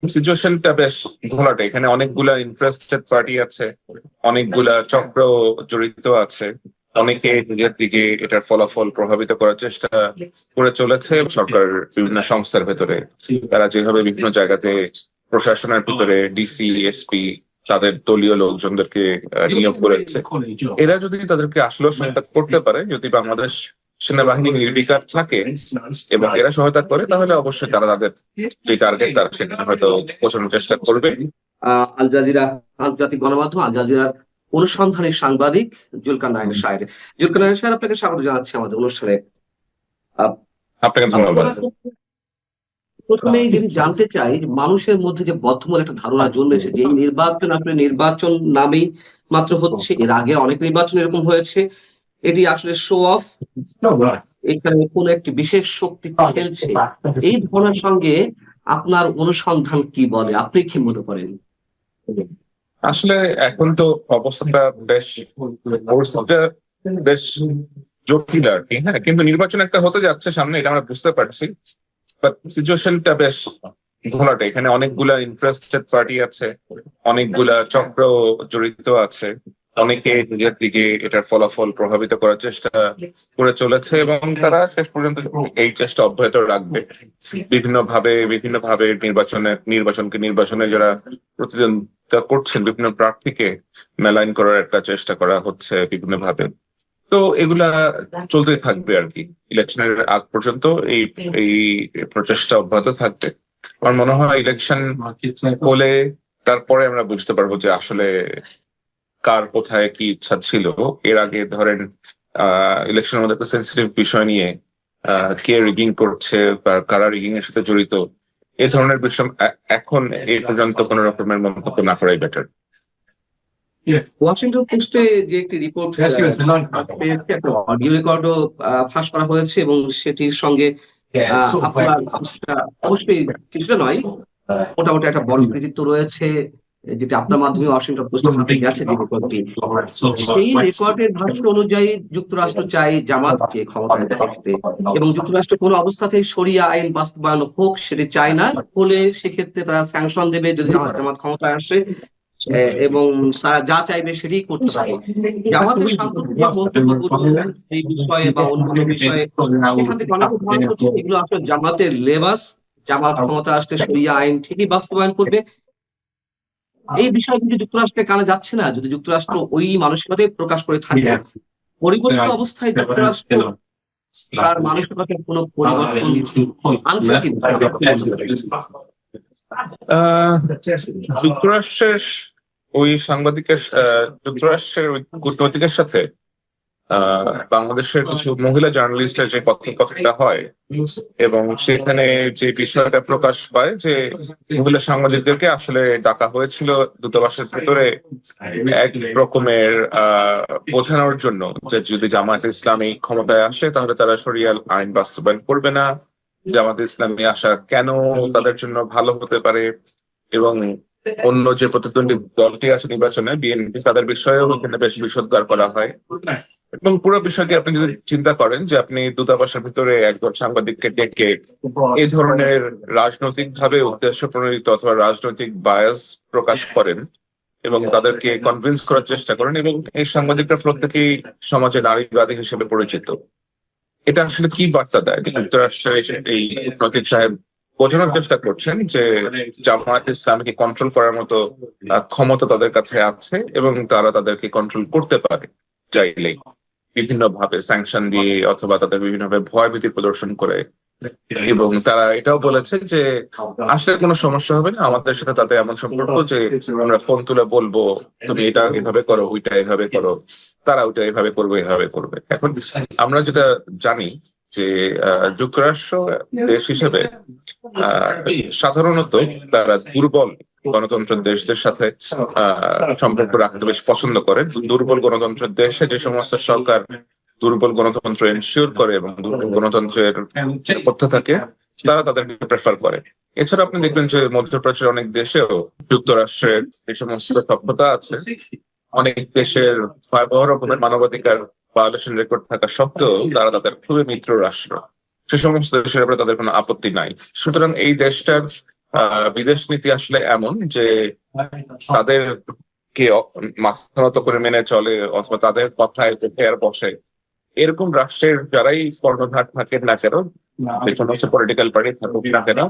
সিচুয়েশনটা বেশ ঘোলাটে। এখানে অনেকগুলা ইন্টারেস্টেড পার্টি আছে, অনেকগুলা চক্র জড়িত আছে। অনেকে নিজের দিকে এটার ফলাফল প্রভাবিত করার চেষ্টা করে চলেছে। সরকার বিভিন্ন সংস্থার ভেতরে তারা যেভাবে বিভিন্ন জায়গাতে প্রশাসনের ভিতরে ডিসি, এসপি তাদের দলীয় লোকজনদেরকে নিয়োগ করেছে। এরা যদি তাদেরকে আসলে সহায়তা করতে পারে, যদি বাংলাদেশ সেনাবাহিনী নির্বিকার থাকে এবং এরা সহায়তা করে, তাহলে অবশ্যই তারা তাদের যে টার্গেট তারা সেখানে হয়তো পৌঁছানোর চেষ্টা করবে। আল জাজিরা, আন্তর্জাতিক গণমাধ্যম আল জাজিরার অনুসন্ধানী সাংবাদিক জুলকার নাইন সাহেব। জুলকার নাইন সাহেব, আপনাকে স্বাগত জানাচ্ছি আমাদের অনুষ্ঠানে। আপনাকে ধন্যবাদ। প্রথমেই যদি জানতে চাই, মানুষের মধ্যে যে বদ্ধমূল একটা ধারণা জন্মেছে যে এই নির্বাচন আসলে নির্বাচন নামেই মাত্র হচ্ছে, এর আগে অনেক নির্বাচন এরকম হয়েছে, এটি আসলে শো অফ, এখানে কোন একটি বিশেষ শক্তি খেলছে, এই ধারণার সঙ্গে আপনার অনুসন্ধান কি বলে? আপনি কি মনে করেন? আসলে এখন তো অবস্থাটা বেশ জটিল আর কি। হ্যাঁ, কিন্তু নির্বাচন একটা হতে যাচ্ছে সামনে, এটা আমরা বুঝতে পারছি। বাট সিচুয়েশনটা বেশ ঘোলাটে। এখানে অনেকগুলা ইন্টারেস্টেড পার্টি আছে, অনেকগুলা চক্র জড়িত আছে। অনেকে নিজের দিকে এটার ফলাফল প্রভাবিত করার চেষ্টা করে চলেছে এবং তারা শেষ পর্যন্ত এই চেষ্টা অব্যাহত রাখবে। বিভিন্ন ভাবে নির্বাচনে যারা প্রতিদ্বন্দ্বিতা করছেন, বিভিন্ন প্রার্থীকে মেলাইন করার একটা চেষ্টা করা হচ্ছে বিভিন্ন ভাবে। তো এগুলা চলতেই থাকবে আর কি। ইলেকশনের আগ পর্যন্ত এই এই প্রচেষ্টা অব্যাহত থাকবে। আমার মনে হয় ইলেকশন হলে তারপরে আমরা বুঝতে পারবো যে আসলে কার কোথায় কি ইচ্ছা ছিল। এর আগে ধরেন ইলেকশনের মধ্যে একটা সেন্সিটিভ বিষয় নিয়ে কে রিগিং করছে বা কারা রিগিং এর সাথে জড়িত, এই ধরনের বিষয় এখন এই পর্যন্ত কোন রকমের মন্তব্য না করাই বেটার। ওয়াশিংটন পোস্টে যে একটি রিপোর্ট পেয়েছে, একটা অডিও রেকর্ডও ফাঁস করা হয়েছে এবং সেটির সঙ্গে আপনার অবশ্যই কিছুটা নয়, মোটামুটি একটা বড় কৃতিত্ব রয়েছে, যেটা আপনার মাধ্যমে ওয়াশিংটন পোস্টের হাতে গেছে যে রেকর্ডটি। সেই রেকর্ডের ভাষ্য অনুযায়ী যুক্তরাষ্ট্র চাই জামাতকে ক্ষমতায় দেখতে এবং যুক্তরাষ্ট্র কোনো অবস্থাতেই শরিয়া আইন বাস্তবায়ন হোক সেটি চায় না, হলে সেক্ষেত্রে তারা স্যাংশন দেবে যদি জামাত ক্ষমতায় আসে এবং তারা যা চাইবে সেটাই করতে পারে। জামাতের সাম্প্রতিক মন্তব্যগুলো এই বিষয়ে বা অন্যান্য বিষয়ে এখান থেকে অনেকে মনে করছে এগুলো আসলে জামাতের লেবাস, জামাত ক্ষমতা আসলে শরিয়া আইন ঠিকই বাস্তবায়ন করবে। এই বিষয় কিন্তু যুক্তরাষ্ট্রের কানে যাচ্ছে না। যদি যুক্তরাষ্ট্র ওই মানসিকতাই প্রকাশ করে থাকে, পরিবর্তিত অবস্থায় যুক্তরাষ্ট্র তার মানসিকতার কোনো পরিবর্তন আনছে কি? যুক্তরাষ্ট্রের ওই যুক্তরাষ্ট্রের ওই কূটনৈতিকের সাথে বাংলাদেশের কিছু মহিলা জার্নালিস্টের যে কথোপকথনটা হয় এবং সেখানে যে বিষয়টা প্রকাশ পায় যে মহিলা সাংবাদিকদেরকে আসলে ডাকা হয়েছিল দূতাবাসের ভেতরে এক রকমের বোঝানোর জন্য যে যদি জামায়াত ইসলামী ক্ষমতায় আসে তাহলে তারা শরিয়া আইন বাস্তবায়ন করবে না, জামায়াত ইসলামী আসা কেন তাদের জন্য ভালো হতে পারে, এবং অন্য যে প্রতিদ্বন্দ্বী দলটি আছে নির্বাচনে বিএনপি, তাদের বিষয়েও এখানে বেশ বিশদগার করা হয়। এবং পুরো বিষয়টি আপনি যদি চিন্তা করেন যে আপনি দূতাবাসের ভিতরে একজন সাংবাদিককে ডেকে এই ধরনের রাজনৈতিক ভাবে উদ্দেশ্য প্রণোদিত অথবা রাজনৈতিক বায়াস প্রকাশ করেন এবং তাদেরকে কনভিন্স করার চেষ্টা করেন, এবং এই সাংবাদিকরা প্রত্যেকেই সমাজে নারীবাদী হিসেবে পরিচিত, এটা আসলে কি বার্তা দেয়? যুক্তরাষ্ট্রের এই প্রতীক সাহেব বোঝানোর চেষ্টা করছেন যে জামায়াত ইসলামকে কন্ট্রোল করার মতো ক্ষমতা তাদের কাছে আছে এবং তারা তাদেরকে কন্ট্রোল করতে পারে চাইলেই, বিভিন্ন ভাবে স্যাংশন দিয়ে অথবা তাদের বিভিন্ন ভাবে ভয়ভীতি প্রদর্শন করে। এবং তারা এটাও বলেছে যে আসলে কোনো সমস্যা হবে না আমাদের সাথে তাদের এমন সম্পর্ক যে আমরা ফোন তুলে বলবো তুমি এটা এভাবে করো, ওইটা এভাবে করো, তারা ওইটা এভাবে করবে এভাবে করবে। এখন আমরা যেটা জানি যে যুক্তরাষ্ট্র দেশ হিসেবে সাধারণত তারা দুর্বল গণতন্ত্রের দেশদের সাথে সম্পর্ক রাখতে বেশ পছন্দ করে। দুর্বল গণতন্ত্রের দেশে যে সমস্ত সরকার দুর্বল গণতন্ত্র এনশিওর করে এবং দুর্বল গণতন্ত্রের পথে থাকে তারা তাদেরকে প্রেফার করে। এছাড়া আপনি দেখবেন যে মধ্যপ্রাচ্যের অনেক দেশেও যুক্তরাষ্ট্রের যে সমস্ত সভ্যতা আছে, অনেক দেশের ভয়াবহ রকমের মানবাধিকার ভায়োলেশন রেকর্ড থাকা সত্ত্বেও তারা তাদের খুবই মিত্র রাষ্ট্র, সে সমস্ত দেশের ব্যাপারে তাদের কোনো আপত্তি নাই। সুতরাং এই দেশটার বিদেশ নীতি আসলে এমন যে তাদেরকে মাথা নত করে মেনে চলে অথবা তাদের কথায় আর বসে, এরকম রাষ্ট্রের যারাই কর্ণধার থাকেন না কেন, যে সমস্ত পলিটিক্যাল পার্টি থাকুক না কেন,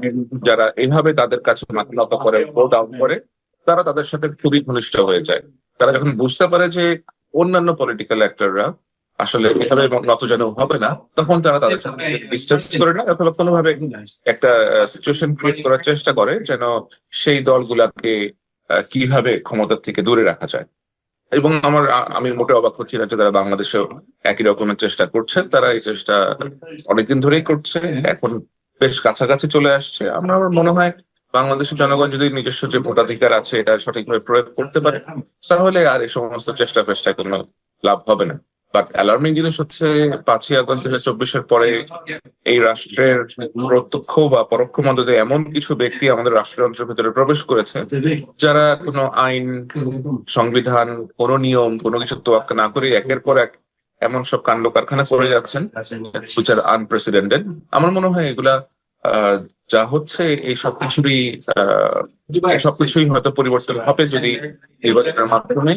যারা এইভাবে তাদের কাছে মাথা নত করে ভোট ডাউন করে, তারা তাদের সাথে খুবই ঘনিষ্ঠ হয়ে যায়। তারা যখন বুঝতে পারে যে অন্যান্য পলিটিক্যাল অ্যাক্টররা আসলে এভাবে নতজানু হবে না, তখন তারা তাদের সাথে ডিস্টেন্স করে না, অথবা কোনোভাবে একটা সিচুয়েশন ক্রিয়েট করার চেষ্টা করে যেন সেই দলগুলাকে কিভাবে ক্ষমতার থেকে দূরে রাখা যায়। এবং আমি মোটে অবাক হচ্ছি না যে তারা বাংলাদেশেও একই রকমের চেষ্টা করছে। তারা এই চেষ্টা অনেকদিন ধরেই করছে, এখন বেশ কাছাকাছি চলে আসছে। আমার মনে হয় বাংলাদেশের জনগণ যদি নিজস্ব যে ভোটাধিকার আছে এটা সঠিকভাবে প্রয়োগ করতে পারে, তাহলে আর এই সমস্ত চেষ্টা ফেষ্টা কোনো লাভ হবে না। বাট অ্যালার্মিং জিনিস হচ্ছে 5ই আগস্ট 2024-এর পরে এই রাষ্ট্রের প্রত্যক্ষ বা পরোক্ষ মদতে এমন কিছু ব্যক্তি আমাদের রাষ্ট্রযন্ত্রের ভিতরে প্রবেশ করেছে, যারা কোনো আইন, সংবিধান, কোনো নিয়ম, কোনো কিছু তোয়াক্কা না করে একের পর এক এমন সব কাণ্ড কারখানা করে যাচ্ছেন which are unprecedented। আমার মনে হয় এগুলা যা হচ্ছে এই সবকিছুই হয়তো পরিবর্তন হবে যদি নির্বাচনের মাধ্যমে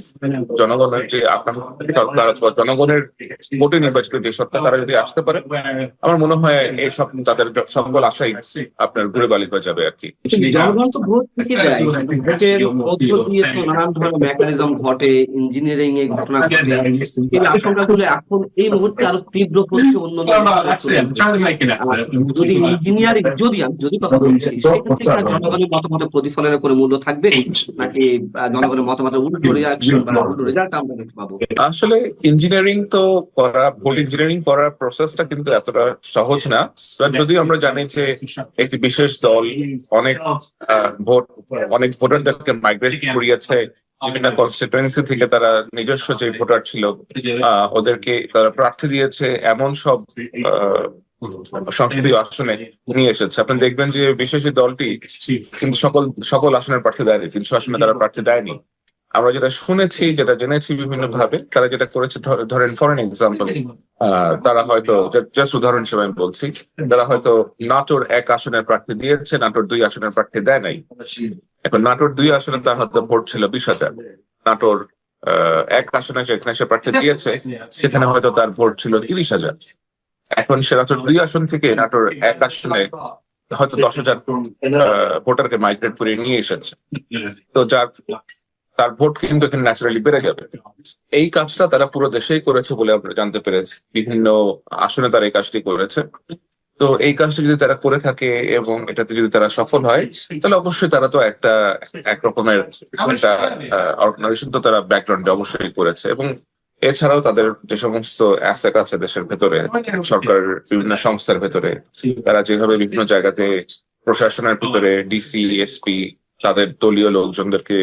জনগণের যে আকাঙ্ক্ষা সরকার অথবা জনগণের ভোটে নির্বাচিত যে সরকার তারা যদি আসতে পারে। আমার মনে হয় এই সব তাদের সকল আশাই আপনার ঘুরে বালি হয়ে যাবে আর কি। জনগণ তো ভোট থেকে দেয়, ভোটের মধ্য দিয়ে তো নানান ধরনের মেকানিজম ঘটে, ইঞ্জিনিয়ারিং এ ঘটনা ঘটে। এই আশঙ্কাগুলো এখন এই মুহূর্তে আরো তীব্র হচ্ছে যদি ইঞ্জিনিয়ারিং যদি কথা বলছি, সেক্ষেত্রে জনগণের মতামতের প্রতিফলনের কোনো মূল্য থাকবে নাকি জনগণের মতামতের উল্টো রিয়াকশন বা উল্টো রেজাল্ট আমরা দেখতে পাবো? আসলে ইঞ্জিনিয়ারিং তো ভোট ইঞ্জিনিয়ারিং করার প্রসেসটা কিন্তু এতটা সহজ না। যদি আমরা জানি যে একটি বিশেষ দল অনেক ভোটারদেরকে মাইগ্রেট করিয়েছে বিভিন্ন কনস্টিটুয়েন্সি থেকে, তারা নিজস্ব যে ভোটার ছিল ওদেরকে তারা প্রার্থী দিয়েছে, এমন সব সংসদীয় আসনে নিয়ে এসেছে। আপনি দেখবেন যে বিশেষ দলটি কিন্তু সকল আসনের প্রার্থী দেয়নি, 300 আসনে তারা প্রার্থী দেয়নি। আমরা যেটা শুনেছি, যেটা জেনেছি বিভিন্ন ভাবে, তারা যেটা করেছে, ধরেন ফর এক্সাম্পল, তারা হয়তো জাস্ট উদাহরণ হিসেবে আমি বলছি, তারা হয়তো নাটোর 1 আসনের প্রার্থী দিয়েছে, নাটোর 2 আসনের প্রার্থী দেয় নাই। এখন নাটোর 2 আসনে তার হয়তো ভোট ছিল 20,000, নাটোর 1 আসনে যেখানে সে প্রার্থী দিয়েছে সেখানে হয়তো তার ভোট ছিল 30,000। এখন সে নাটোর 2 আসন থেকে নাটোর 1 আসনে হয়তো 10,000 ভোটারকে মাইগ্রেট করে নিয়ে এসেছে। তো তার ভোট কিন্তু এখানে ন্যাচারালি বেড়ে যাবে। এই কাজটা তারা পুরো দেশেই করেছে বলে আমরা জানতে পেরেছি, বিভিন্ন আসনে তারা এই কাজটি করেছে। তো এই কাজটা যদি তারা করে থাকে এবং এটাতে যদি তারা সফল হয়, তাহলে অবশ্যই তারা তো এক রকমের একটা অর্গানাইজেশন তো তারা ব্যাকগ্রাউন্ডে অবশ্যই করেছে। এবং এছাড়াও তাদের যে সমস্ত অ্যাসেট আছে দেশের ভেতরে, সরকারের বিভিন্ন সংস্থার ভেতরে, তারা যেভাবে বিভিন্ন জায়গাতে প্রশাসনের ভিতরে ডিসি, এসপি, তাদের দলীয় লোকজনদেরকে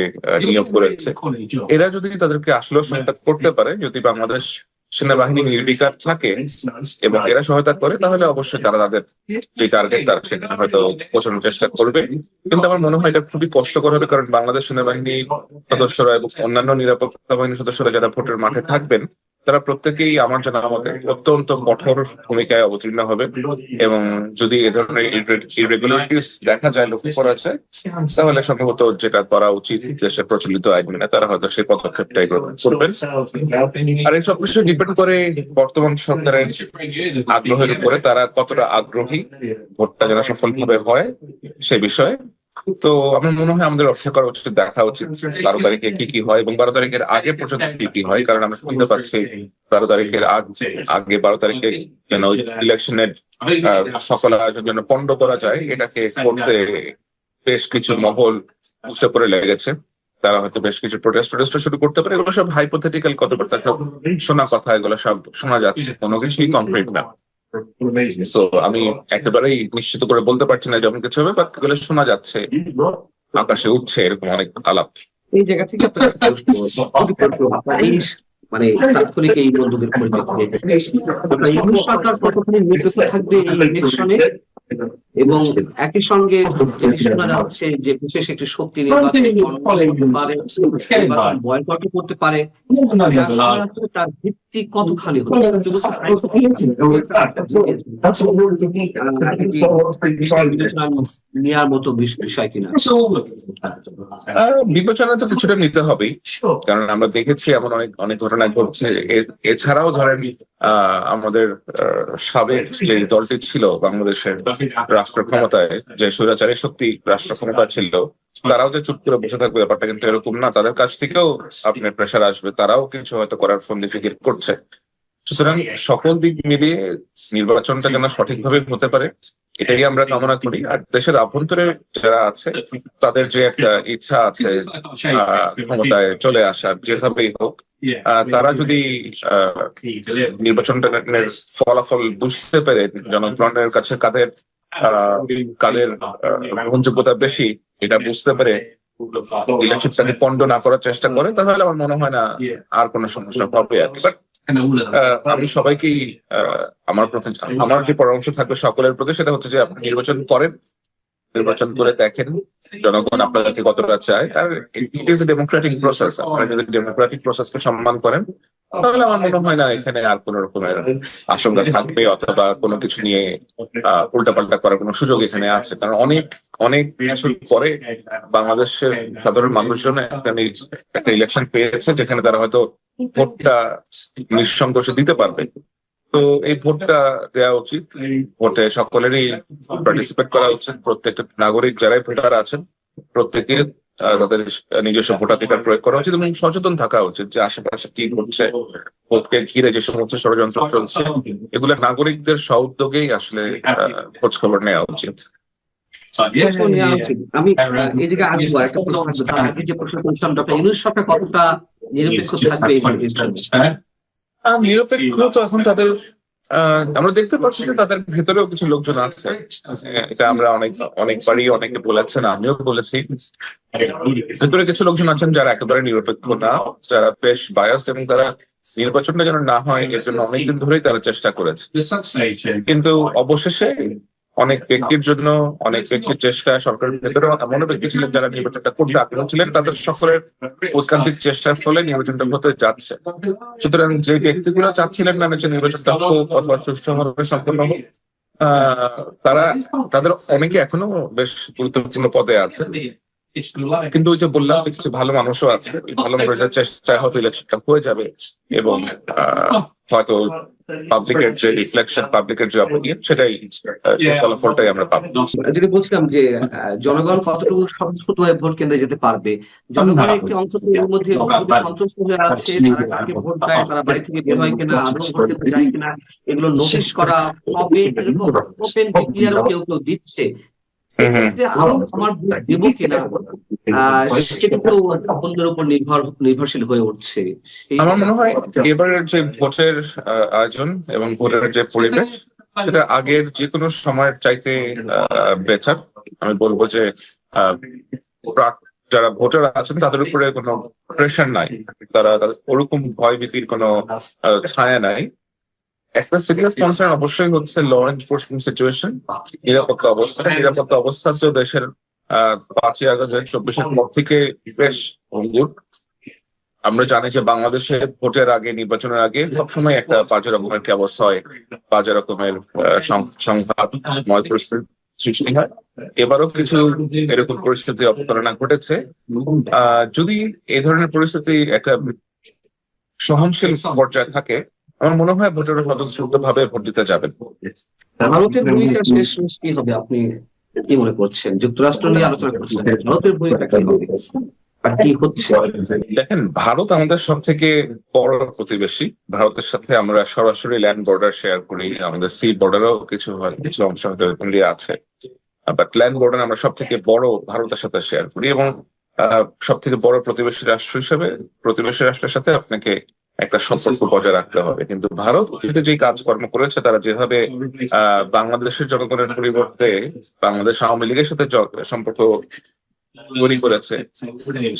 নিয়োগ করেছে, এরা যদি তাদেরকে আসলে সহায়তা করতে পারে, যদি বাংলাদেশ সেনাবাহিনী নির্বিকার থাকে এবং এরা সহায়তা করে, তাহলে অবশ্যই তারা তাদের যে টার্গেট তারা সেখানে হয়তো পৌঁছানোর চেষ্টা করবে। কিন্তু আমার মনে হয় এটা খুবই কষ্টকর হবে, কারণ বাংলাদেশ সেনাবাহিনীর সদস্যরা এবং অন্যান্য নিরাপত্তা বাহিনীর সদস্যরা যারা ভোটের মাঠে থাকবেন, তারা প্রত্যেকেই আমার জানা মতে অত্যন্ত কঠোর ভূমিকায় অবতীর্ণ হবে। এবং যদি এ ধরনের ইরেগুলারিটিস দেখা যায়, লক্ষ্য করা যায়, তাহলে সম্ভবত যেটা করা উচিত দেশের প্রচলিত আইন মেনে তারা হয়তো সেই পদক্ষেপটাই গ্রহণ করবেন। আর এই সবকিছু ডিপেন্ড করে বর্তমান সরকারের আগ্রহের উপরে, তারা কতটা আগ্রহী ভোটটা যেন সফলভাবে হয় সে বিষয়ে। তো আমার মনে হয় আমাদের অপেক্ষা করা উচিত, দেখা উচিত 12 তারিখে কি হয় এবং 12 তারিখের আগে পর্যন্ত কি হয়। কারণ আমরা শুনতে পাচ্ছি 12 তারিখের আগে 12 তারিখে যেন ইলেকশনের সকল আয়োজন যেন পণ্ড করা যায়, এটাকে করতে বেশ কিছু মহল উঠে পড়ে লেগেছে। তারা হয়তো বেশ কিছু প্রোটেস্ট শুরু করতে পারে। এগুলো সব হাইপোথেটিক্যাল কথাবার্তা, সব শোনা কথা, এগুলো সব শোনা যাচ্ছে, কোনো কিছুই কনক্রিট না। সো আমি একেবারেই নিশ্চিত করে বলতে পারছি না যেমন কিছু হবে, বাট এগুলো শোনা যাচ্ছে, আকাশে উঠছে এরকম অনেক আলাপ। এই জায়গা থেকে আপনার মানে তাৎক্ষণিক এই মন্তব্যের পরিপ্রেক্ষিতে সরকার কতখানি নিরপেক্ষ থাকবে এই ইলেকশনে, এবং একই সঙ্গে যেটি শোনা যাচ্ছে যে বিশেষ একটি শক্তি নির্বাচন করতে পারে, নির্বাচন বয়কটও করতে পারে, যা শোনা যাচ্ছে তার ভিত্তি কতখানি হতে পারে? একটু বলতে পারেন? এটি বিবেচনা নেওয়ার মতো বিষয় কিনা? বিবেচনা তো কিছুটা নিতে হবেই, কারণ আমরা দেখেছি এমন অনেক অনেক ঘটনা ঘটছে। এছাড়াও ধরেন আমাদের সাবেক যে দলটি ছিল বাংলাদেশের রাষ্ট্র ক্ষমতায়, যে স্বৈরাচারী শক্তি রাষ্ট্র ক্ষমতা ছিল, তারাও যে চুপ করে বসে থাকবে ব্যাপারটা কিন্তু এরকম না। তাদের কাছ থেকেও আপনার প্রেশার আসবে, তারাও কিছু হয়তো করার ফন্দি ফিকির করছে। সুতরাং সকল দিক মিলিয়ে নির্বাচনটা যেন সঠিকভাবে হতে পারে এটাই আমরা কামনা করি। আর দেশের অভ্যন্তরে যারা আছে তাদের যে একটা ইচ্ছা আছে ক্ষমতায় চলে আসার, যেভাবেই হোক, তারা যদি নির্বাচনটার ফলাফল বুঝতে পেরে জনগণের কাছে কাদের কাদের গ্রহণযোগ্যতা বেশি এটা বুঝতে পেরে ইলেকশনটাকে পণ্ড না করার চেষ্টা করে, তাহলে আমার মনে হয় না আর কোনো সমস্যা হবে আর কি। আমি সবাইকেই আমার যে পরামর্শ থাকবে সকলের প্রতি সেটা হচ্ছে যে আপনি নির্বাচন করেন, নির্বাচন করে দেখেন জনগণ আপনাদেরকে কতটা চায়। আর it is a democratic process. আপনারা যদি ডেমোক্রেটিক প্রসেসকে সম্মান করেন তাহলে আমার মনে হয় না এখানে আর কোন রকমের আশঙ্কা থাকবে অথবা কোনো কিছু নিয়ে উল্টাপাল্টা করার কোনো সুযোগ এখানে আছে। কারণ অনেক অনেক বছর পরে বাংলাদেশের সাধারণ মানুষজন একটা ইলেকশন পেয়েছে যেখানে তারা হয়তো ভোটটা নিঃসংকোচে দিতে পারবে। তো এই ভোটটা দেওয়া উচিত, ভোটে সকলেরই পার্টিসিপেট করা উচিত। প্রত্যেকটা নাগরিক যারাই ভোটার আছেন প্রত্যেকে তাদের নিজস্ব ভোটাধিকার প্রয়োগ করা উচিত এবং সচেতন থাকা উচিত যে আশেপাশে কি ঘটছে, ভোটকে ঘিরে যে সমস্ত ষড়যন্ত্র চলছে এগুলো নাগরিকদের স্বউদ্যোগেই আসলে খোঁজ খবর নেওয়া উচিত। আমি এই জায়গায় আসবো, একটা প্রশ্ন তার আগে যে প্রশ্ন করছিলাম, ডক্টর ইউনূস সরকার কতটা নিরপেক্ষ থাকবে? নিরপেক্ষ তো এখন তাদের আমরা দেখতে পাচ্ছি যে তাদের ভেতরেও কিছু লোকজন আছে। এটা আমরা অনেকবারই অনেকে বলেছেন, আমিও বলেছি। ভেতরে কিছু লোকজন আছেন যারা একেবারে নিরপেক্ষ না, যারা বেশ বায়াস, এবং তারা নির্বাচনটা যেন না হয় এর জন্য অনেকদিন ধরেই তারা চেষ্টা করেছে। কিন্তু অবশেষে অনেক ব্যক্তির জন্য, অনেক ব্যক্তির চেষ্টা, সরকারের ভেতরেও এমন ব্যক্তি ছিলেন যারা নির্বাচনটা করতে আগ্রহ ছিলেন, তাদের সকলের ঐকান্তিক চেষ্টার ফলে নির্বাচনটা হতে যাচ্ছে। সুতরাং যে ব্যক্তিগুলো চাচ্ছিলেন না যে নির্বাচনটা হোক অথবা সুষ্ঠুভাবে সম্পন্ন হোক, তাদের অনেকে এখনো বেশ গুরুত্বপূর্ণ পদে আছে। কিন্তু ওই যে বললাম যে কিছু ভালো মানুষও আছে, ভালো মানুষের চেষ্টায় হয়তো ইলেকশনটা হয়ে যাবে এবং হয়তো পাবলিকের যে রিফ্লেকশন, পাবলিকের যে অপিনিয়ন, সেটাই ফলাফলটাই আমরা পাবো। যেটা বলছিলাম যে জনগণ কতটুকু স্বতঃস্ফূর্তভাবে ভোট কেন্দ্রে যেতে পারবে, জনগণের একটি অংশ এর মধ্যে সন্তুষ্ট হয়ে আছে। তারা কাকে ভোট দেয়, তারা বাড়ি থেকে বের হয় কিনা, আদৌ ভোট কেন্দ্রে যায় কিনা, এগুলো নোটিশ করা হবে। এরকম ওপেন ডিক্লিয়ারও কেউ কেউ দিচ্ছে। আমার ভোট দেবো কিনা সেটাও অন্যের উপর নির্ভরশীল হয়ে উঠছে। আমার মনে হয় এবারের যে ভোটের আয়োজন এবং ভোটের যে পরিবেশ সেটা আগের যে কোনো সময়ের চাইতে বেটার। আমি বলবো যে যারা ভোটার আছেন তাদের উপরে কোনো প্রেশার নাই, তারা ওরকম ভয় ভীতির কোনো ছায়া নাই। একটা সিরিয়াস কনসার্ন অবশ্যই হচ্ছে ল এনফোর্সমেন্ট সিচুয়েশন, নিরাপত্তা অবস্থা তো দেশের 5ই আগস্ট 2024 পর থেকে বেশ ভঙ্গুর। আমরা জানি যে বাংলাদেশে ভোটের আগে, নির্বাচনের আগে সবসময় একটা বাজে রকমের কি অবস্থা হয়, বাজে রকমের সংঘাতময় পরিস্থিতি সৃষ্টি হয়। এবারও কিছু এরকম পরিস্থিতি অবতারণা ঘটেছে। যদি এই ধরনের পরিস্থিতি একটা সহনশীল পর্যায়ে থাকে, আমার মনে হয় ভোটাররা স্বতঃস্ফূর্তভাবে ভোট দিতে যাবেন। ভারতের ভূমিকা শেষ কি হবে আপনি কি মনে করছেন? যুক্তরাষ্ট্র নিয়ে আলোচনা করছেন, ভারতের ভূমিকা কি হবে? দেখেন, ভারত আমাদের সব থেকে বড় প্রতিবেশী। ভারতের সাথে আমরা সরাসরি ল্যান্ড বর্ডার শেয়ার করি, আমাদের সি বর্ডারও কিছু অংশ দিয়ে আছে, বাট ল্যান্ড বর্ডার আমরা সব থেকে বড় ভারতের সাথে শেয়ার করি। এবং সব থেকে বড় প্রতিবেশী রাষ্ট্র হিসেবে প্রতিবেশী রাষ্ট্রের সাথে আপনাকে একটা সম্পর্ক বজায় রাখতে হবে। কিন্তু ভারত অতীতে যে কাজকর্ম করেছে, তারা যেভাবে বাংলাদেশের জনগণের পরিবর্তে বাংলাদেশ আওয়ামী লীগের সাথে সম্পর্ক তৈরি করেছে,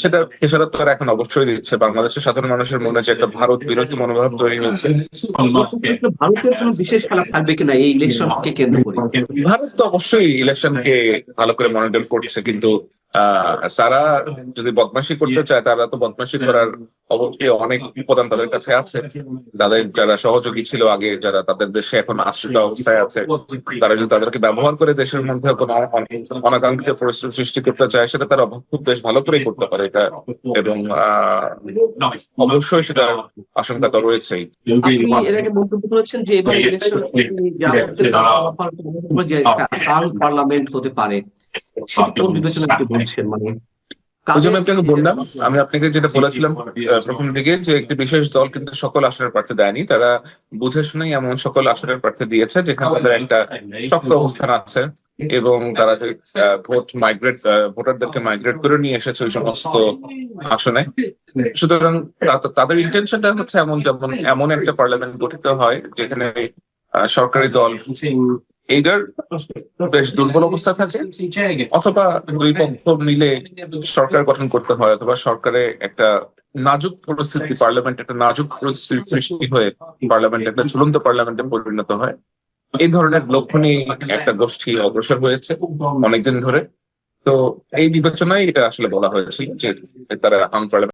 সেটা খেসারত তারা এখন অবশ্যই দিচ্ছে। বাংলাদেশের সাধারণ মানুষের মনে যে একটা ভারত বিরোধী মনোভাব তৈরি হয়েছে। ভারতের কোনো বিশেষ খেলা থাকবে কিনা এই ইলেকশনকে কেন্দ্র করে? ভারত তো অবশ্যই ইলেকশনকে ভালো করে মনিটর করছে, কিন্তু তারা যদি বদমাশি করতে চায়, তারা তো বদমাশি করার অবশ্যই অনেক উপাদান তাদের কাছে আছে। তাদের যারা সহযোগী ছিল আগে, যারা তাদের দেশে এখন আশ্রিত অবস্থায় আছে, তারা যদি তাদেরকে ব্যবহার করে দেশের মধ্যে কোনো অনাকাঙ্ক্ষিত পরিস্থিতি সৃষ্টি করতে চায়, সেটা তারা খুব বেশ ভালো করেই করতে পারে এটা। এবং অবশ্যই সেটা আশঙ্কা তো রয়েছেই। আপনি এর আগে মন্তব্য করেছেন যে এবার ইলেকশন যা হচ্ছে যে পার্লামেন্ট হতে পারে, সেটা কোন বিবেচনা একটু বলছেন? মানে ওই জন্য আপনাকে বললাম, আমি আপনাকে যেটা বলেছিলাম প্রথম দিকে, যে একটি বিশেষ দল কিন্তু সকল আসনের প্রার্থী দেয়নি। তারা বুঝে শুনেই এমন সকল আসনের প্রার্থী দিয়েছে যেখানে তাদের একটা শক্ত অবস্থান আছে, এবং তারা যে ভোটারদেরকে মাইগ্রেট করে নিয়ে এসেছে ওই সমস্ত আসনে। সুতরাং তাদের ইন্টেনশনটা হচ্ছে এমন একটা পার্লামেন্ট গঠিত হয় যেখানে সরকারি দল এইটার বেশ দুর্বল অবস্থা থাকে, অথবা দুই পক্ষ মিলে সরকার গঠন করতে হয়, অথবা সরকারে একটা নাজুক পরিস্থিতি, পার্লামেন্ট একটা নাজুক পরিস্থিতি সৃষ্টি হয়ে পার্লামেন্ট একটা ঝুলন্ত পার্লামেন্টে পরিণত হয়। এই ধরনের লক্ষণই একটা গোষ্ঠী অগ্রসর হয়েছে অনেকদিন ধরে। তো এই বিবেচনায় এটা আসলে বলা হয়েছিল যে তারা আনপার্লামেন্ট